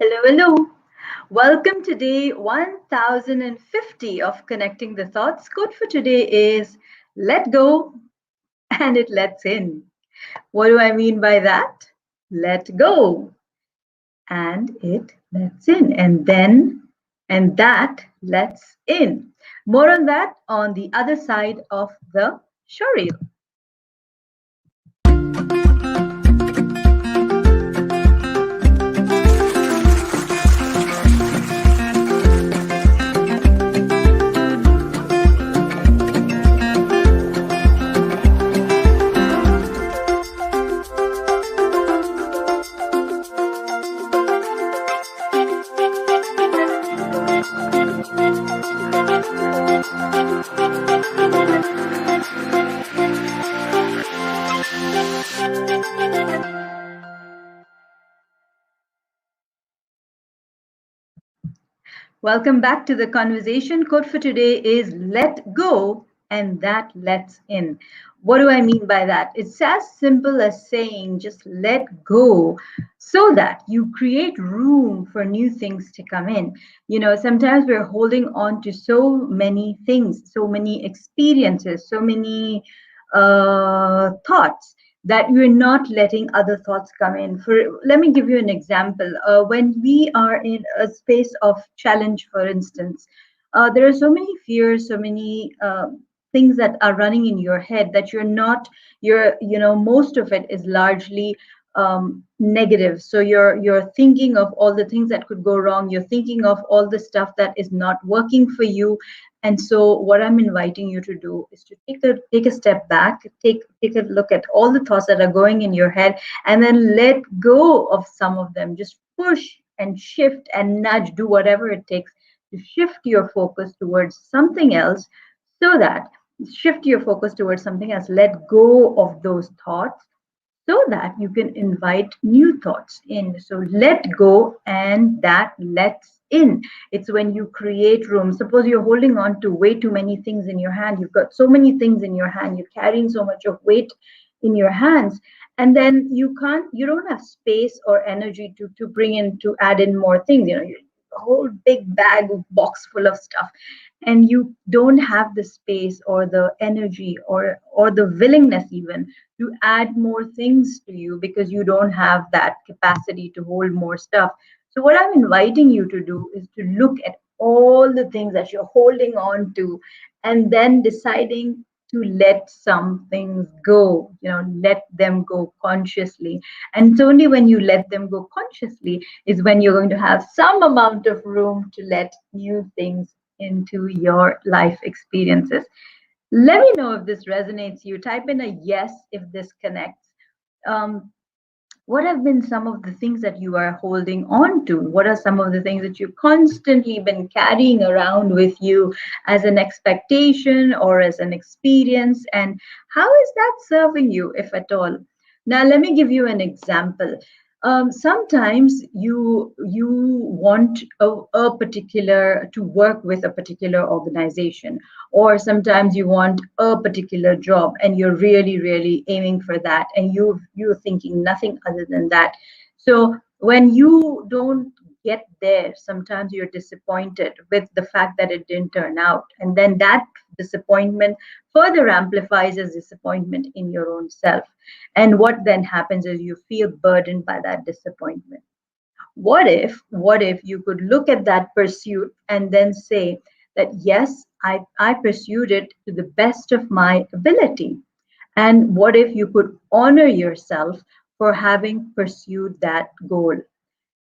Hello, hello. Welcome to day 1050 of Connecting the Thoughts. Code for today is let go and it lets in. What do I mean by that? Let go and it lets in. And that lets in. More on that on the other side of the show reel. Welcome back to the conversation. Code for today is let go and that lets in. What do I mean by that? It's as simple as saying just let go so that you create room for new things to come in. Sometimes we're holding on to so many things, so many experiences, so many thoughts that you're not letting other thoughts come in. For let me give you an example. When we are in a space of challenge, for instance, there are so many fears, so many things that are running in your head that most of it is largely negative. So you're thinking of all the things that could go wrong. You're thinking of all the stuff that is not working for you. And so what I'm inviting you to do is to take a step back, take a look at all the thoughts that are going in your head, and then let go of some of them. Just push and shift and nudge, do whatever it takes to shift your focus towards something else, so that shift your focus towards something else. Let go of those thoughts so that you can invite new thoughts in. So let go and that lets in. It's when you create room. Suppose you're holding on to way too many things in your hand. You've got so many things in your hand. You're carrying so much of weight in your hands. And then you don't have space or energy to bring in, to add in more things. A whole big bag of box full of stuff, and you don't have the space or the energy or the willingness even to add more things to you, because you don't have that capacity to hold more stuff. So what I'm inviting you to do is to look at all the things that you're holding on to, and then deciding to let some things go. Let them go consciously. And it's only when you let them go consciously is when you're going to have some amount of room to let new things into your life experiences. Let me know if this resonates you. Type in a yes if this connects. Um, what have been some of the things that you are holding on to? What are some of the things that you've constantly been carrying around with you as an expectation or as an experience? And how is that serving you, if at all? Now, let me give you an example. Sometimes you want a particular to work with a particular organization, or sometimes you want a particular job and you're really aiming for that, and you're thinking nothing other than that. So when you don't get there, sometimes you're disappointed with the fact that it didn't turn out, and then that disappointment further amplifies as disappointment in your own self. And what then happens is you feel burdened by that disappointment. What if you could look at that pursuit and then say that yes, I pursued it to the best of my ability? And what if you could honor yourself for having pursued that goal?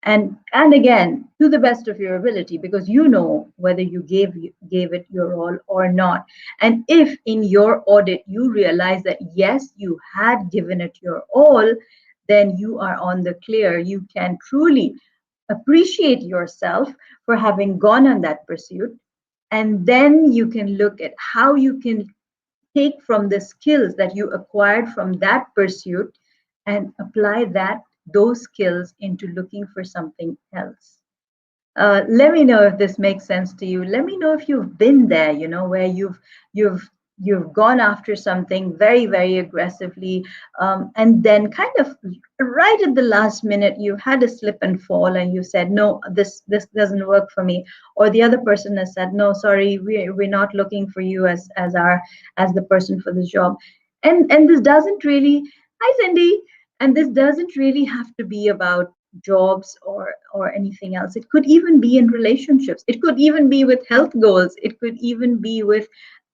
And again, to the best of your ability, because you know whether you gave it your all or not. And if in your audit you realize that yes, you had given it your all, then you are on the clear. You can truly appreciate yourself for having gone on that pursuit. And then you can look at how you can take from the skills that you acquired from that pursuit and apply those skills into looking for something else. Let me know if this makes sense to you. Let me know if you've been there, where you've you've gone after something very, very aggressively, and then kind of right at the last minute you had a slip and fall, and you said, no, this doesn't work for me, or the other person has said, no, sorry, we're not looking for you as the person for this job. And this doesn't really, hi Cindy, and this doesn't really have to be about jobs or anything else. It could even be in relationships, it could even be with health goals, it could even be with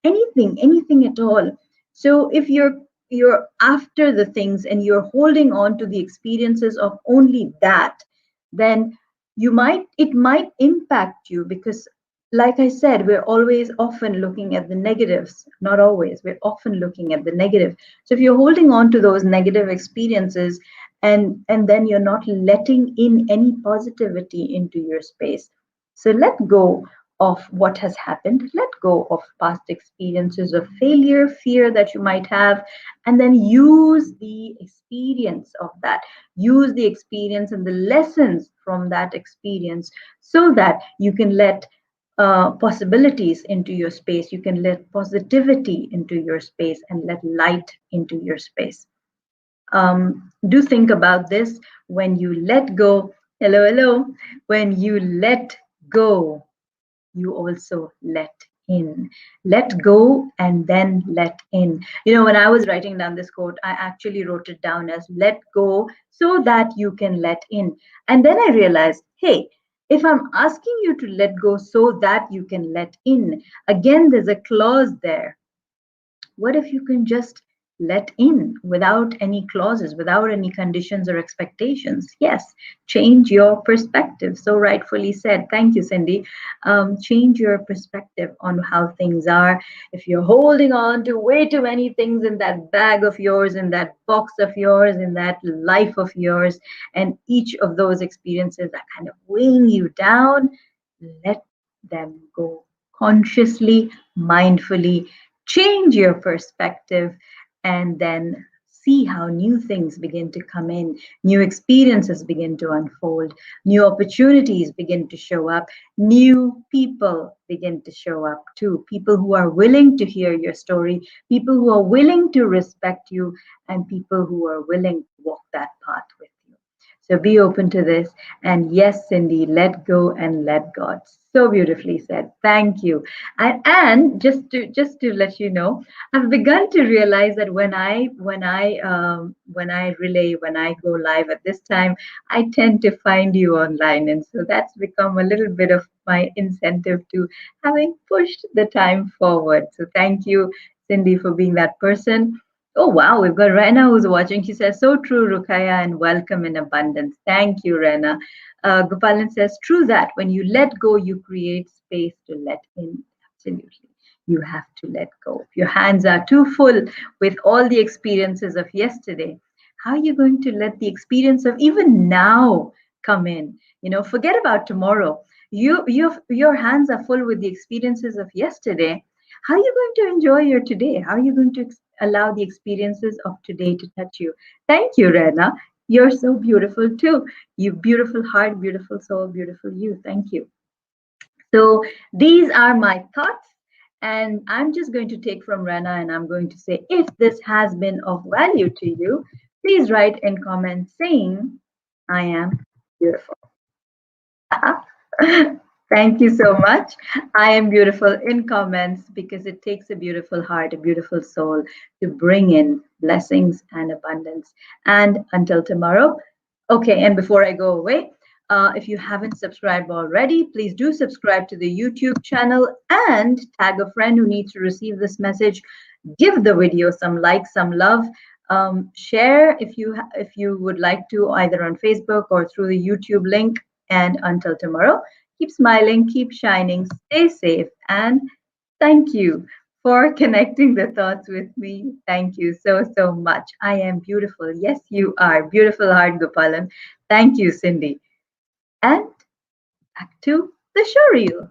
anything at all. So if you're after the things and you're holding on to the experiences of only that, then it might impact you, because like I said, we're always often looking at the negatives. Not always, we're often looking at the negative. So if you're holding on to those negative experiences, and then you're not letting in any positivity into your space, so let go of what has happened, let go of past experiences of failure, fear that you might have, and then use the experience of that, use the experience and the lessons from that experience, so that you can let possibilities into your space, you can let positivity into your space, and let light into your space. Do think about this. When you let go, hello, hello, when you let go, you also let in. Let go and then let in. You know, when I was writing down this quote, I actually wrote it down as let go so that you can let in. And then I realized, hey, if I'm asking you to let go so that you can let in, again, there's a clause there. What if you can just let in without any clauses, without any conditions or expectations? Yes, change your perspective. So rightfully said. Thank you, Cindy. Change your perspective on how things are. If you're holding on to way too many things in that bag of yours, in that box of yours, in that life of yours, and each of those experiences are kind of weighing you down, let them go consciously, mindfully. Change your perspective, and then see how new things begin to come in, new experiences begin to unfold, new opportunities begin to show up, new people begin to show up too, people who are willing to hear your story, people who are willing to respect you, and people who are willing to walk that path with you. So be open to this. And yes, Cindy, let go and let God. So beautifully said. Thank you. And just to let you know, I've begun to realize that when I go live at this time, I tend to find you online, and so that's become a little bit of my incentive to having pushed the time forward. So thank you, Cindy, for being that person. Oh, wow, we've got Rena who's watching. She says, so true, Rukaya, and welcome in abundance. Thank you, Rena. Gopalan says, true that when you let go, you create space to let in. Absolutely. You have to let go. If your hands are too full with all the experiences of yesterday, how are you going to let the experience of even now come in? You know, forget about tomorrow. Your hands are full with the experiences of yesterday. How are you going to enjoy your today? How are you going to allow the experiences of today to touch you? Thank you, Rena. You're so beautiful too. You beautiful heart, beautiful soul, beautiful you. Thank you. So these are my thoughts. And I'm just going to take from Rena, and I'm going to say, if this has been of value to you, please write in comments saying, I am beautiful. Thank you so much. I am beautiful in comments, because it takes a beautiful heart, a beautiful soul to bring in blessings and abundance. And until tomorrow. Okay, and before I go away, if you haven't subscribed already, please do subscribe to the YouTube channel and tag a friend who needs to receive this message. Give the video some likes, some love. Share if you would like to, either on Facebook or through the YouTube link. And until tomorrow, keep smiling, keep shining, stay safe, and thank you for connecting the thoughts with me. Thank you so much. I am beautiful. Yes, you are. Beautiful heart, Gopalan. Thank you, Cindy. And back to the show reel.